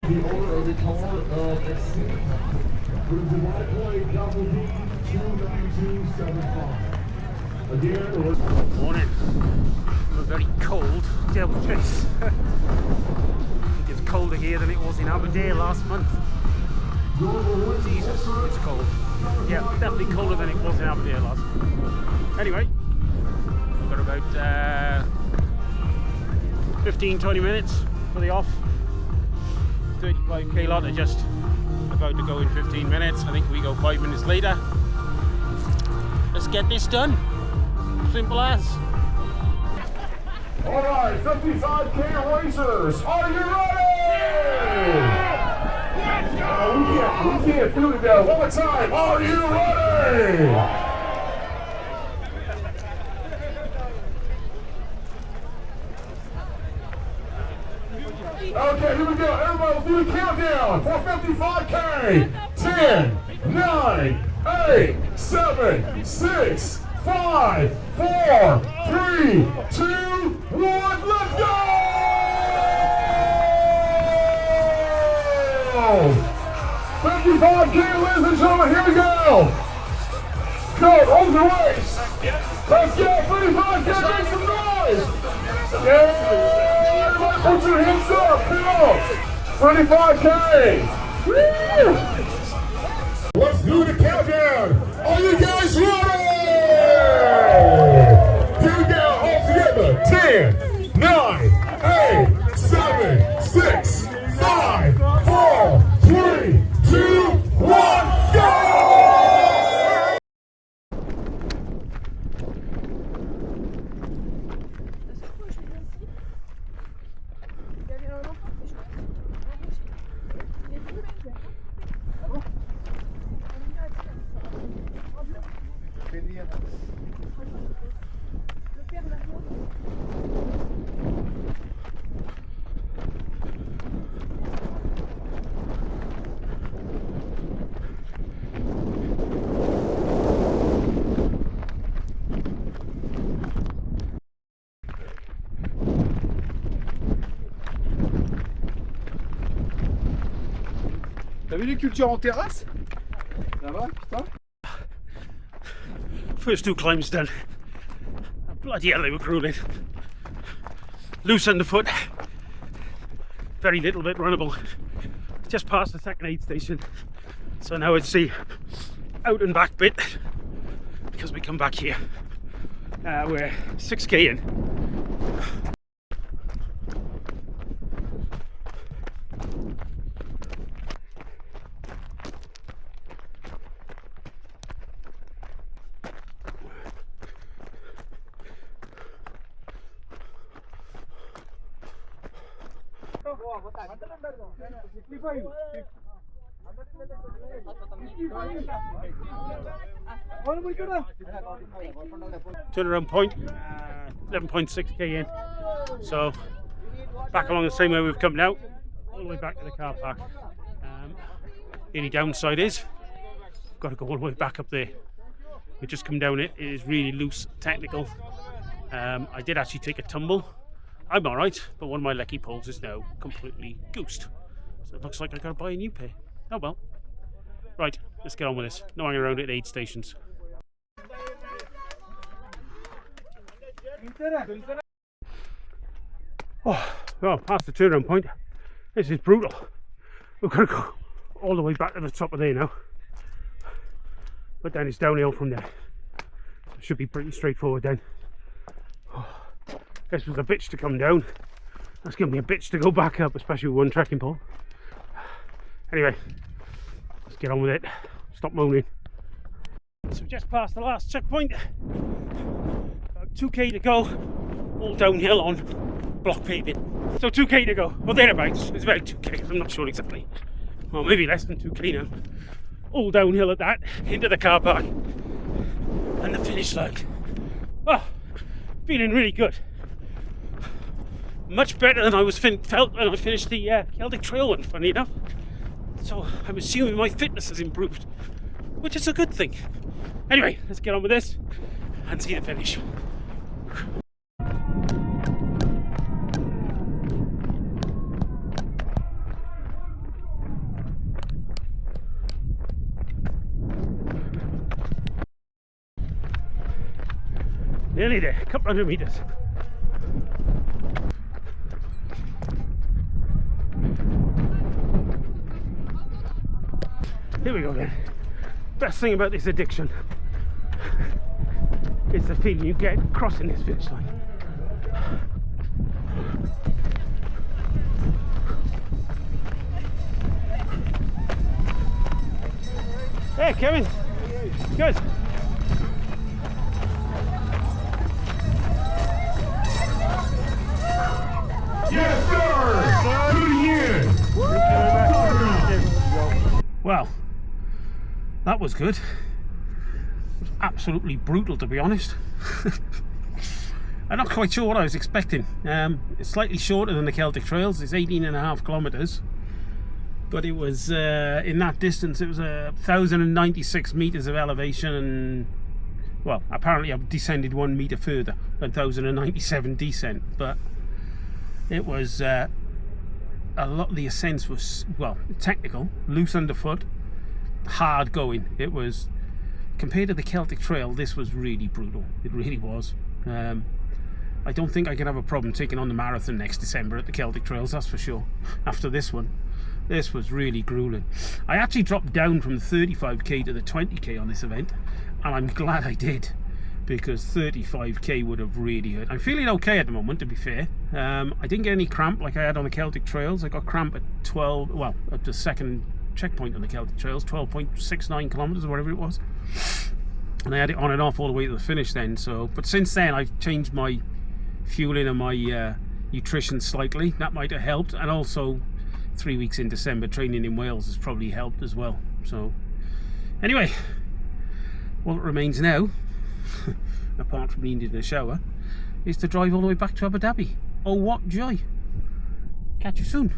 The owner of the car of ascents for the United Arab Emirates 29275. Again, Morning. We're very cold Jebel Jais. I think it's colder here than it was in Aberdeen last month. Jesus, it's cold. Yeah, definitely colder than it was in Aberdeen last month. Anyway, we've got about 15-20 minutes for the off. 35k lot are just about to go in 15 minutes. I think we go 5 minutes later. Let's get this done. Simple as. Alright, 55k racers, are you ready? We can't do it now. One more time, are you ready? Okay, here we go. Everybody do the countdown for 55k. 10, 9, 8, 7, 6, 5, 4, 3, 2, 1, let's go! 55k, ladies and gentlemen, here we go! Go, on the race! Let's go, 55k, make some noise! Yeah, everybody put your hands up, come on! 35k! Woo! Let's do the countdown! Are you guys ready? Here we go, all together. 10, 9, 8, 7, 6, 5, 4, 3, 2, 1, go! T'as vu les cultures en terrasse? Ça va, putain? First 2 climbs done. Bloody hell, they were grueling. Loose underfoot. Very little bit runnable. Just past the second aid station. So now it's the out and back bit. Because we come back here. We're 6k in. Turnaround point, 11.6k in. So back along the same way we've come now, all the way back to the car park. The only downside is we've got to go all the way back up there. We just come down it. It is really loose, technical. I did actually take a tumble. I'm alright, but one of my lecky poles is now completely goosed. So it looks like I gotta buy a new pair. Oh well. Right, let's get on with this. No hanging around at aid stations. Oh, well, past the turnaround point. This is brutal. We've got to go all the way back to the top of there now. But then it's downhill from there. So it should be pretty straightforward then. Oh, this was a bitch to come down. That's going to be a bitch to go back up, especially with one trekking pole. Anyway, let's get on with it. Stop moaning. So we just passed the last checkpoint. About 2k to go. All downhill on block paving. So 2k to go. Well, thereabouts. It's about 2k. I'm not sure exactly. Well, maybe less than 2k now. All downhill at that. Into the car park. And the finish line. Oh, feeling really good. Much better than I felt when I finished the Celtic Trail one, funny enough. So I'm assuming my fitness has improved, which is a good thing. Anyway, let's get on with this and see the finish. Nearly there, a couple hundred meters. Here we go then. Best thing about this addiction is the feeling you get crossing this finish line. Hey Kevin, good. Yes, sir! To the end! Well, that was good. It was absolutely brutal, to be honest. I'm not quite sure what I was expecting. It's slightly shorter than the Celtic Trails. It's 18.5 kilometers. But it was, in that distance, it was 1,096 meters of elevation, and, well, apparently I've descended 1 meter further, 1,097 descent, but it was, a lot of the ascents was, well, technical, loose underfoot, hard going. It was, compared to the Celtic Trail, this was really brutal. It really was. I don't think I can have a problem taking on the marathon next December at the Celtic Trails, that's for sure, after this one. This was really grueling. I actually dropped down from the 35k to the 20k on this event, and I'm glad I did, because 35k would have really hurt. I'm feeling okay at the moment, to be fair. I didn't get any cramp like I had on the Celtic Trails. I got cramp at 12, well, at the second checkpoint on the Celtic Trails, 12.69 kilometers or whatever it was, and I had it on and off all the way to the finish then. So, but since then I've changed my fueling and my nutrition slightly. That might have helped, and also 3 weeks in December training in Wales has probably helped as well. So anyway, what remains now, apart from needing a shower, is to drive all the way back to Abu Dhabi. Oh, what joy. Catch you soon.